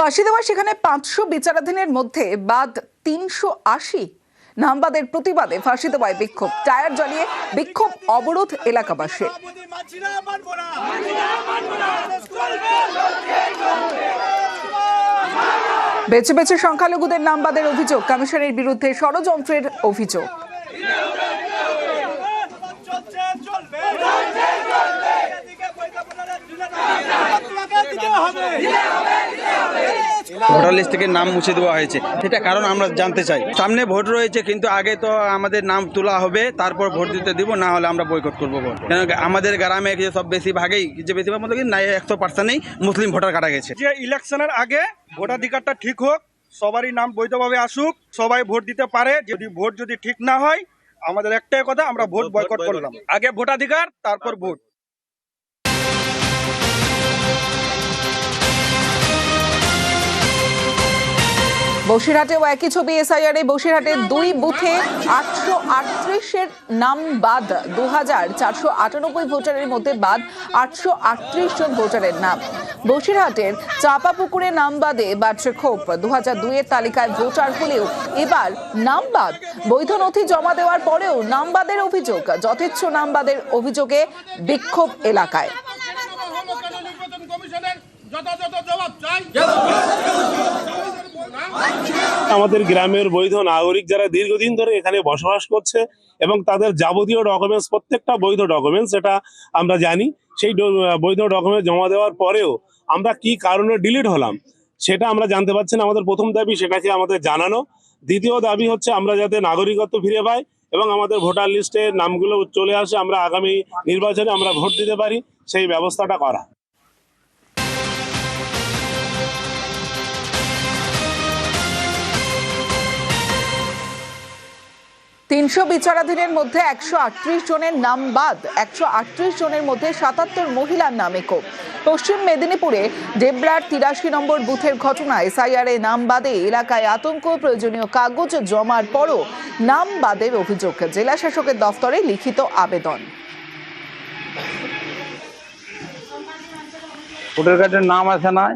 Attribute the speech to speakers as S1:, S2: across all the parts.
S1: ফাঁসি দেওয়া সেখানে 500 বিচারাধীনের মধ্যে বাদ 380। নামবাদের প্রতিবাদে ফাঁসি দেওয়ায় বিক্ষোভ, টায়ার জ্বালিয়ে বিক্ষোভ অবরোধ এলাকাবাসীর। বেছে বেছে সংখ্যালঘুদের নামবাদের অভিযোগ, কমিশনের বিরুদ্ধে ষড়যন্ত্রের অভিযোগ।
S2: ভোটার লিস্ট থেকে নাম মুছে দেওয়া হয়েছে, সেটা কারণ আমরা জানতে চাই। সামনে ভোট রয়েছে, কিন্তু আগে তো আমাদের নাম তোলা হবে, তারপর ভোট দিতে দিব, না হলে আমরা বয়কট করবো ভোট। কেন আমাদের গ্রামে সব বেশিরভাগই, যে বেশিরভাগ মতো কি 100%ই মুসলিম ভোটার কাটা গেছে।
S3: যে ইলেকশনের আগে ভোটাধিকারটা ঠিক হোক, সবারই নাম বৈধভাবে আসুক, সবাই ভোট দিতে পারে। ভোট যদি ঠিক না হয়, আমাদের একটাই কথা, আমরা ভোট বয়কট করলাম। আগে ভোটাধিকার, তারপর ভোট।
S1: বসিরহাটেও একই ছবি। এসআইআরে বসিরহাটের 2 বুথে 838-এর নাম বাদ। 2498 ভোটারের মধ্যে বাদ 838 জন ভোটারের নাম। বসিরহাটের চাপাপুকুরে নাম বাদে বাড়ছে ক্ষোভ। 2002-এর তালিকায় ভোটার হলেও এবার নাম বাদ। বৈধ নথি জমা দেওয়ার পরেও নাম বাদের অভিযোগ, যথেচ্ছ নাম বাদের অভিযোগে বিক্ষোভ এলাকায়।
S4: আমাদের গ্রামের বৈধ নাগরিক যারা দীর্ঘদিন ধরে এখানে বসবাস করছে এবং তাদের যাবতীয় ডকুমেন্টস, প্রত্যেকটা বৈধ ডকুমেন্টস, সেটা আমরা জানি। সেই বৈধ ডকুমেন্টস জমা দেওয়ার পরেও আমরা কি কারণে ডিলিট হলাম সেটা আমরা জানতে পারছি না। আমাদের প্রথম দাবি সেটাকে আমাদের জানানো। দ্বিতীয় দাবি হচ্ছে আমরা যাতে নাগরিকত্ব ফিরে পাই এবং আমাদের ভোটার লিস্টে নামগুলো চলে আসে, আমরা আগামী নির্বাচনে আমরা ভোট দিতে পারি, সেই ব্যবস্থাটা করা।
S1: তিনশো বিচারাধীনের মধ্যে 138 জনের নাম বাদ। 138 জনের মধ্যে 77 মহিলার নামে ক্ষোভ। পশ্চিম মেদিনীপুরে ডেবরার 83 নম্বর বুথের ঘটনায় এসআইআরে নাম বাদে এলাকায় আতঙ্ক। প্রয়োজনীয় কাগজ জমার পরও নাম বাদের অভিযোগ। জেলা শাসকের দফতরে লিখিত আবেদন।
S5: ভোটার কার্ডের নাম আসে নাই,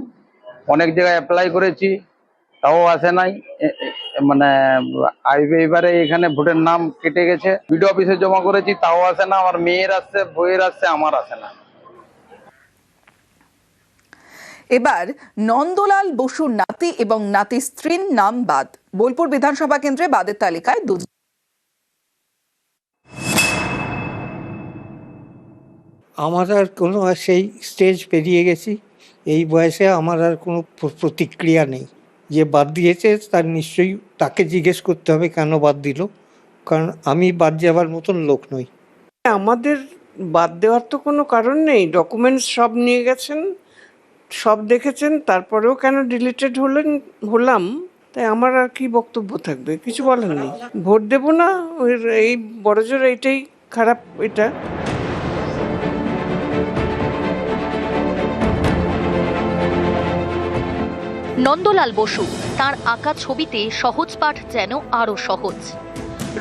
S5: অনেক জায়গায় অ্যাপ্লাই করেছি, তাও আসে নাই। মানে এবারে এখানে ভোটের নাম কেটে গেছে। বিডিও অফিসে জমা করেছি, তাও আসে না। আমার মেয়ের আসছে, বইয়ের আসছে, আমার আসে না।
S1: এবার নন্দলাল বসুর নাতি এবং নাতি স্ত্রীর নাম বাদ। বোলপুর বিধানসভা কেন্দ্রে বাদের তালিকায় দুজন।
S6: আমার আর কোনো, সেই স্টেজ পেরিয়ে গেছি। এই বয়সে আমার আর কোনো প্রতিক্রিয়া নেই। যে বাদ দিয়েছে তার নিশ্চয়ই তাকে জিজ্ঞেস করতে হবে কেন বাদ দিল, কারণ আমি বাদ যাবার মতন লোক নই।
S7: আমাদের বাদ দেওয়ার তো কোনো কারণ নেই। ডকুমেন্টস সব নিয়ে গেছেন, সব দেখেছেন, তারপরেও কেন ডিলিটেড হলাম, তাই আমার আর কি বক্তব্য থাকবে? কিছু বলার নেই। ভোট দেব না, এই বড়জোর এইটাই খারাপ। এটা
S8: নন্দলাল বসু, তার আঁকা ছবিতে সহজ পাঠ যেন আরো সহজ।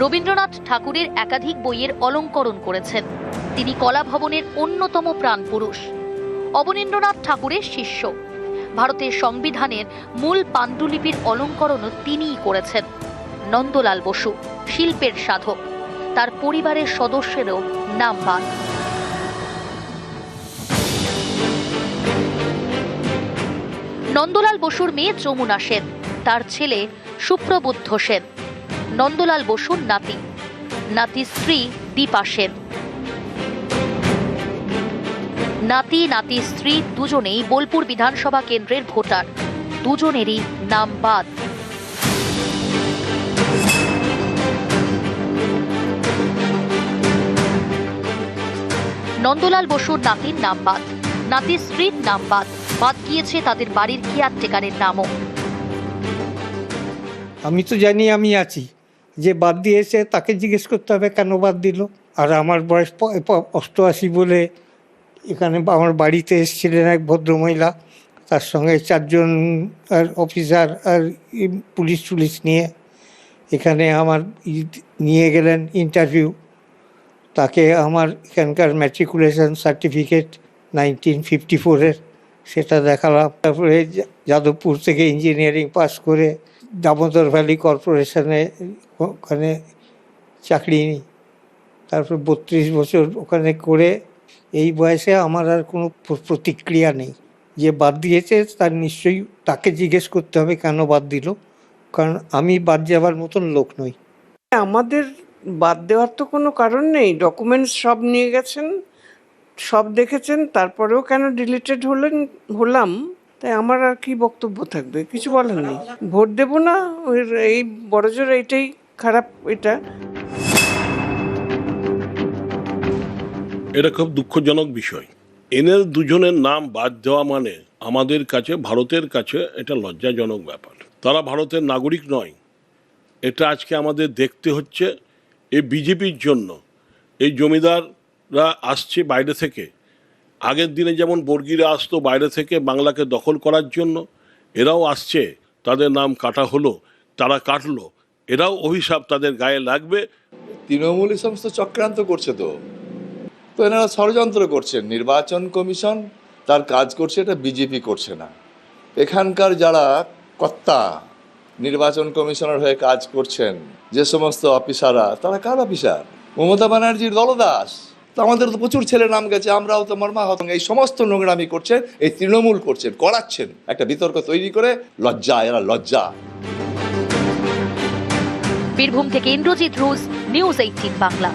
S8: রবীন্দ্রনাথ ঠাকুরের একাধিক বইয়ের অলঙ্করণ করেছেন। তিনি কলা ভবনের অন্যতম প্রাণপুরুষ, অবনীন্দ্রনাথ ঠাকুরের শিষ্য। ভারতের সংবিধানের মূল পাণ্ডুলিপির অলঙ্করণও তিনিই করেছেন। নন্দলাল বসু শিল্পের সাধক, তার পরিবারের সদস্যেরও নাম বাদ। নন্দলাল বসুর মেয়ে যমুনা সেন, তার ছেলে সুপ্রবুদ্ধ সেন। নন্দলাল বসুর নাতি, নাতি স্ত্রী দীপা সেন। নাতি নাতি স্ত্রী দুজনেই বোলপুর বিধানসভা কেন্দ্রের ভোটার, দুজনেরই নাম বাদ। নন্দলাল বসুর নাতির নাম বাদ, নাতি স্ত্রীর নাম বাদ। বাদ গিয়েছে তাদের বাড়ির কেয়ারটেকারের নামও।
S6: আমি তো জানি আমি আছি, যে বাদ দিয়েছে তাকে জিজ্ঞেস করতে হবে কেন বাদ দিল। আর আমার বয়স 88 বলে এখানে আমার বাড়িতে এসেছিলেন এক ভদ্রমহিলা, তার সঙ্গে 4 জন অফিসার আর পুলিশ নিয়ে এখানে আমার নিয়ে গেলেন ইন্টারভিউ। তাকে আমার এখানকার ম্যাট্রিকুলেশন সার্টিফিকেট 1954-এর সেটা দেখালাম। তারপরে যাদবপুর থেকে ইঞ্জিনিয়ারিং পাস করে দামোদর ভ্যালি কর্পোরেশনে ওখানে চাকরি নিই। তারপর 32 বছর ওখানে করে এই বয়সে আমার আর কোনো প্রতিক্রিয়া নেই। যে বাদ দিয়েছে তার নিশ্চয়ই তাকে জিজ্ঞেস করতে হবে কেন বাদ দিল, কারণ আমি বাদ যাওয়ার মতন লোক নই।
S7: আমাদের বাদ দেওয়ার তো কোনো কারণ নেই, ডকুমেন্টস সব নিয়ে গেছেন, সব দেখেছেন, তারপরেও কেন ডিলিটেড হলাম, তাই আমার আর কি বক্তব্য থাকবে, কিছু বলার নেই। ভোট দেব না, এই বড়জোর এইটাই খারাপ।
S9: এটা খুব দুঃখজনক বিষয়। এদের দুজনের নাম বাদ দেওয়া মানে আমাদের কাছে, ভারতের কাছে এটা লজ্জাজনক ব্যাপার। তারা ভারতের নাগরিক নয়, এটা আজকে আমাদের দেখতে হচ্ছে। এই বিজেপির জন্য এই জমিদাররা আসছে বাইরে থেকে। আগের দিনে যেমন বর্গীরা আসতো বাইরে থেকে বাংলাকে দখল করার জন্য, এরাও আসছে, তাদের নাম কাটা হলো, তারা কাটলো, এরাও অভিশাপ তাদের গায়ে লাগবে।
S10: তৃণমূল সমস্ত চক্রান্ত করছে, তো এনারা ষড়যন্ত্র করছেন। নির্বাচন কমিশন তার কাজ করছে, এটা বিজেপি করছে না। এখানকার যারা কর্তা নির্বাচন কমিশনের হয়ে কাজ করছেন, যে সমস্ত অফিসাররা, তারা কার অফিসার? মমতা ব্যানার্জির দলদাস। তো আমাদের তো প্রচুর ছেলে নাম গেছে, আমরাও তো মর্মাহত। এই সমস্ত নোংরামি করছেন, এই তৃণমূল করছেন, করাচ্ছেন একটা বিতর্ক তৈরি করে। লজ্জা, এরা লজ্জা।
S8: বীরভূম থেকে ইন্দ্রজিৎ রোজ, নিউজ 18 বাংলা।